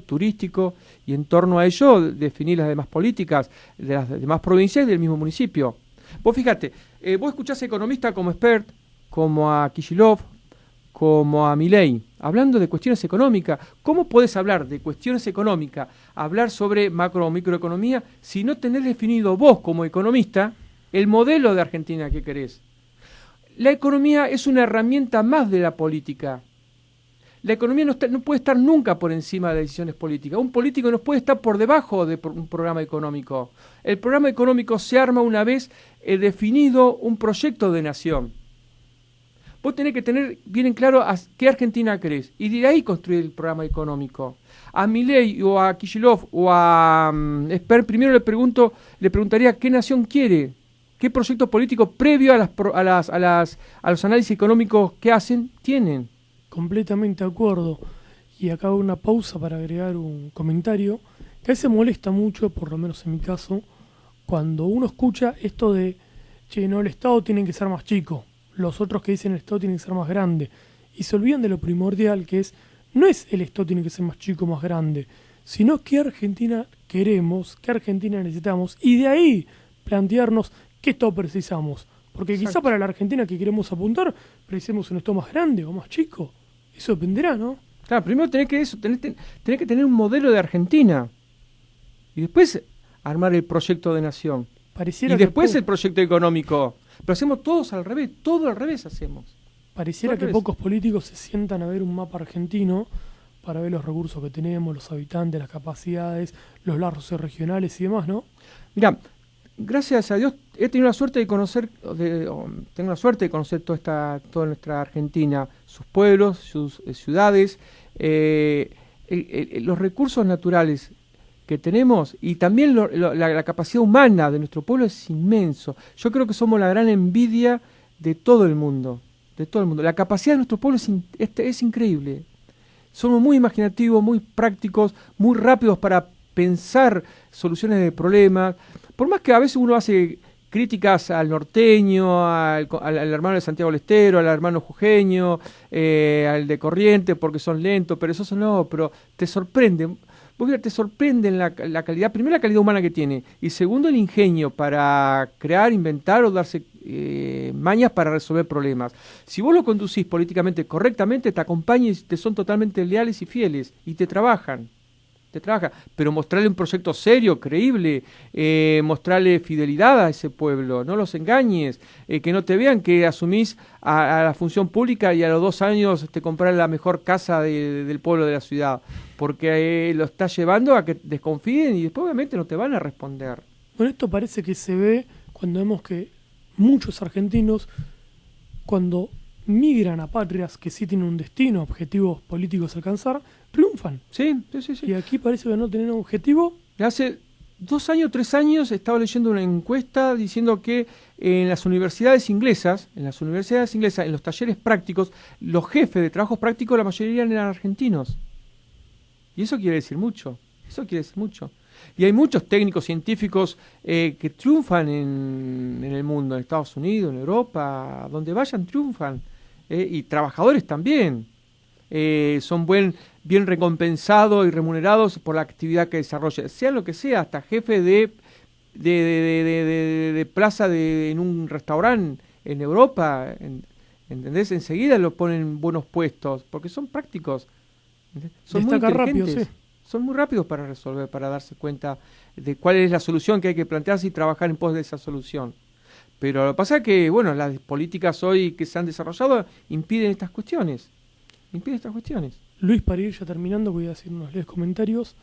S2: turístico, y en torno a ello definir las demás políticas de las demás provincias y del mismo municipio. Vos fíjate, vos escuchás economistas como Spert, como a Kicillof, como a Milei, hablando de cuestiones económicas. ¿Cómo podés hablar de cuestiones económicas, hablar sobre macro o microeconomía, si no tenés definido vos como economista el modelo de Argentina que querés? La economía es una herramienta más de la política. La economía no puede estar nunca por encima de decisiones políticas. Un político no puede estar por debajo de un programa económico. El programa económico se arma una vez definido un proyecto de nación. Vos tenés que tener bien en claro qué Argentina querés y de ahí construir el programa económico. A Milei o a Kicillof o a Esper primero le preguntaría qué nación quiere, qué proyecto político previo a los análisis económicos que hacen tienen.
S1: Completamente de acuerdo. Y acá hago una pausa para agregar un comentario que a veces molesta mucho, por lo menos en mi caso, cuando uno escucha esto de, che, no, el Estado tiene que ser más chico, los otros que dicen el Estado tiene que ser más grande, y se olvidan de lo primordial que es, no es el Estado tiene que ser más chico, más grande, sino qué Argentina queremos, qué Argentina necesitamos, y de ahí plantearnos qué Estado precisamos. Porque quizá para la Argentina que queremos apuntar, precisamos un Estado más grande o más chico. Eso dependerá, ¿no?
S2: Claro, primero tenés que tener un modelo de Argentina. Y después armar el proyecto de nación.
S1: Pareciera
S2: y después el proyecto económico. Pero hacemos todos al revés, todo al revés hacemos.
S1: Pareciera que pocos políticos se sientan a ver un mapa argentino para ver los recursos que tenemos, los habitantes, las capacidades, los lazos regionales y demás, ¿no?
S2: Mirá, gracias a Dios he tenido la suerte de conocer, tengo la suerte de conocer toda nuestra Argentina, sus pueblos, sus ciudades, los recursos naturales que tenemos y también la capacidad humana de nuestro pueblo es inmenso. Yo creo que somos la gran envidia de todo el mundo, La capacidad de nuestro pueblo es increíble. Somos muy imaginativos, muy prácticos, muy rápidos para pensar soluciones de problemas. Por más que a veces uno hace críticas al norteño, al hermano de Santiago del Estero, al hermano jujeño, al de Corrientes, porque son lentos, perezosos, no, pero te sorprenden. Te sorprenden la calidad, primero la calidad humana que tiene, y segundo el ingenio para crear, inventar o darse mañas para resolver problemas. Si vos lo conducís políticamente correctamente, te acompañan y te son totalmente leales y fieles, y te trabajan. Pero mostrarle un proyecto serio, creíble, mostrarle fidelidad a ese pueblo, no los engañes, que no te vean que asumís a la función pública y a los 2 años te comprás la mejor casa del pueblo de la ciudad, porque lo estás llevando a que desconfíen y después obviamente no te van a responder.
S1: Bueno, esto parece que se ve cuando vemos que muchos argentinos, cuando migran a patrias que sí tienen un destino, objetivos políticos a alcanzar, triunfan.
S2: Sí.
S1: Y aquí parece que no tener un objetivo.
S2: Hace 2 años, 3 años, estaba leyendo una encuesta diciendo que en las universidades inglesas, en los talleres prácticos, los jefes de trabajos prácticos, la mayoría eran argentinos. Y eso quiere decir mucho. Y hay muchos técnicos científicos que triunfan en el mundo, en Estados Unidos, en Europa, donde vayan triunfan. Y trabajadores también. Son bien recompensados y remunerados por la actividad que desarrollan. Sea lo que sea, hasta jefe de plaza en un restaurante en Europa, ¿entendés? Enseguida lo ponen en buenos puestos, porque son prácticos. ¿Entendés? Son muy inteligentes. Rápido, sí. Son muy rápidos para resolver, para darse cuenta de cuál es la solución que hay que plantearse y trabajar en pos de esa solución. Pero lo que pasa es que, bueno, las políticas hoy que se han desarrollado impiden estas cuestiones.
S1: Luis, para ir ya terminando, voy a hacer unos leves comentarios.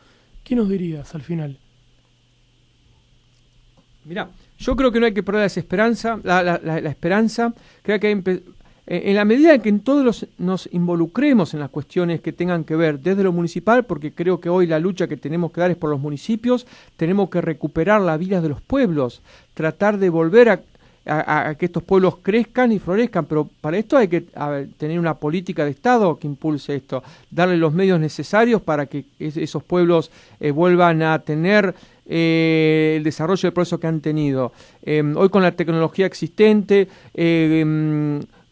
S1: ¿Qué nos dirías al final?
S2: Mirá, yo creo que no hay que perder esa esperanza, la esperanza. Creo que en la medida en que todos nos involucremos en las cuestiones que tengan que ver desde lo municipal, porque creo que hoy la lucha que tenemos que dar es por los municipios, tenemos que recuperar la vida de los pueblos, tratar de volver a que estos pueblos crezcan y florezcan, pero para esto hay que tener una política de Estado que impulse esto, darle los medios necesarios para que esos pueblos vuelvan a tener el desarrollo del progreso que han tenido. Hoy con la tecnología existente,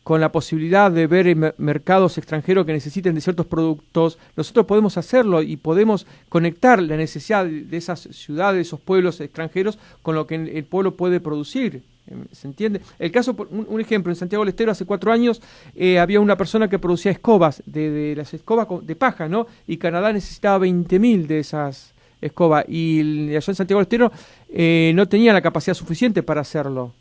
S2: con la posibilidad de ver mercados extranjeros que necesiten de ciertos productos, nosotros podemos hacerlo y podemos conectar la necesidad de esas ciudades, de esos pueblos extranjeros con lo que el pueblo puede producir. ¿Se entiende? El caso, un ejemplo, en Santiago del Estero hace 4 años había una persona que producía escobas, de las escobas de paja, ¿no? Y Canadá necesitaba 20.000 de esas escobas y allá en Santiago del Estero no tenía la capacidad suficiente para hacerlo.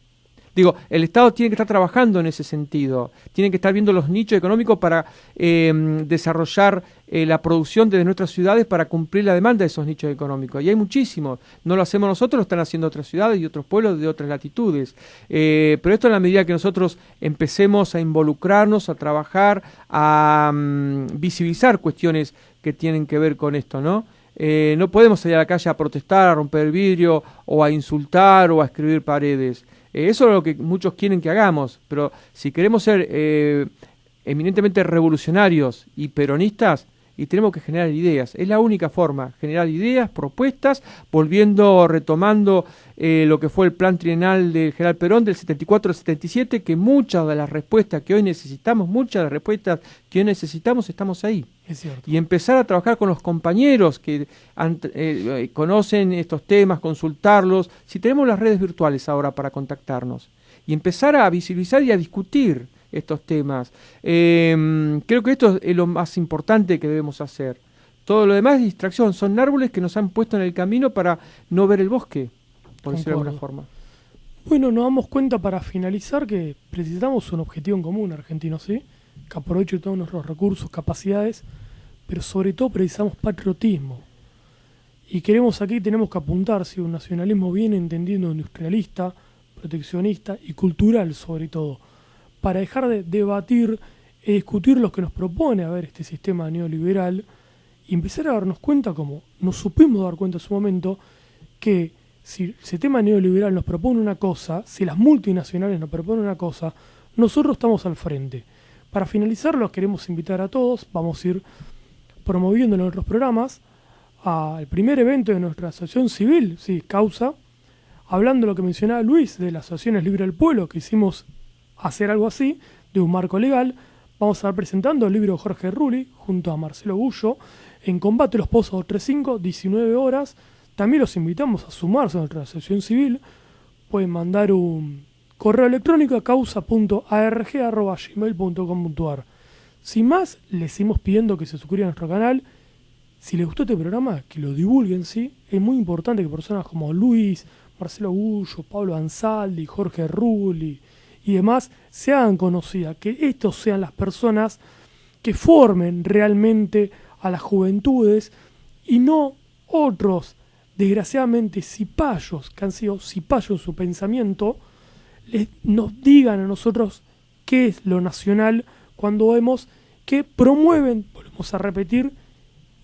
S2: Digo, el Estado tiene que estar trabajando en ese sentido, tiene que estar viendo los nichos económicos para desarrollar la producción desde nuestras ciudades para cumplir la demanda de esos nichos económicos. Y hay muchísimos, no lo hacemos nosotros, lo están haciendo otras ciudades y otros pueblos de otras latitudes. Pero esto en la medida que nosotros empecemos a involucrarnos, a trabajar, a visibilizar cuestiones que tienen que ver con esto, ¿no? No podemos salir a la calle a protestar, a romper el vidrio, o a insultar, o a escribir paredes. Eso es lo que muchos quieren que hagamos, pero si queremos ser eminentemente revolucionarios y peronistas, y tenemos que generar ideas. Es la única forma, generar ideas, propuestas, retomando lo que fue el plan trienal del general Perón del 74 al 77, que muchas de las respuestas que hoy necesitamos, estamos ahí.
S1: Es cierto.
S2: Y empezar a trabajar con los compañeros que conocen estos temas, consultarlos. Si tenemos las redes virtuales ahora para contactarnos, y empezar a visibilizar y a discutir estos temas. Creo que esto es lo más importante que debemos hacer. Todo lo demás es distracción, son árboles que nos han puesto en el camino para no ver el bosque, por decirlo de alguna forma.
S1: Bueno, nos damos cuenta para finalizar que necesitamos un objetivo en común, argentino, ¿sí? Que aproveche todos nuestros recursos, capacidades, pero sobre todo precisamos patriotismo. Y tenemos que apuntar, si un nacionalismo bien entendido, industrialista, proteccionista y cultural sobre todo, para dejar de debatir y discutir lo que nos propone este sistema neoliberal y empezar a darnos cuenta, como nos supimos dar cuenta en su momento, que si el sistema neoliberal nos propone una cosa, si las multinacionales nos proponen una cosa, nosotros estamos al frente. Para finalizar, los queremos invitar a todos, vamos a ir promoviendo en nuestros programas al primer evento de nuestra asociación civil, sí, Causa, hablando de lo que mencionaba Luis, de las asociaciones Libre del Pueblo, que hicimos hacer algo así, de un marco legal. Vamos a estar presentando el libro de Jorge Rulli junto a Marcelo Gullo en Combate Los Pozos 35, 19 horas. También los invitamos a sumarse a nuestra asociación civil. Pueden mandar un correo electrónico a causa.arg@gmail.com.ar. Sin más, les seguimos pidiendo que se suscriban a nuestro canal. Si les gustó este programa, que lo divulguen, ¿sí? Es muy importante que personas como Luis, Marcelo Gullo, Pablo Ansaldi, Jorge Rulli y demás se hagan conocidas, que estos sean las personas que formen realmente a las juventudes y no otros, desgraciadamente, cipayos, que han sido cipayos en su pensamiento, nos digan a nosotros qué es lo nacional cuando vemos que promueven, volvemos a repetir,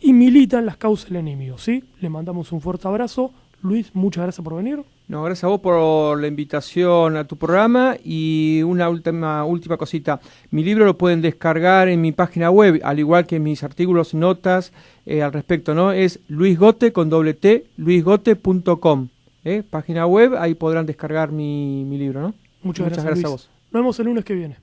S1: y militan las causas del enemigo, ¿sí? Le mandamos un fuerte abrazo. Luis, muchas gracias por venir.
S2: No, gracias a vos por la invitación a tu programa y una última cosita. Mi libro lo pueden descargar en mi página web, al igual que mis artículos, notas al respecto, ¿no? Es luisgote con doble T, luisgote.com. Página web, ahí podrán descargar mi libro, ¿no?
S1: Muchas gracias a vos. Nos vemos el lunes que viene.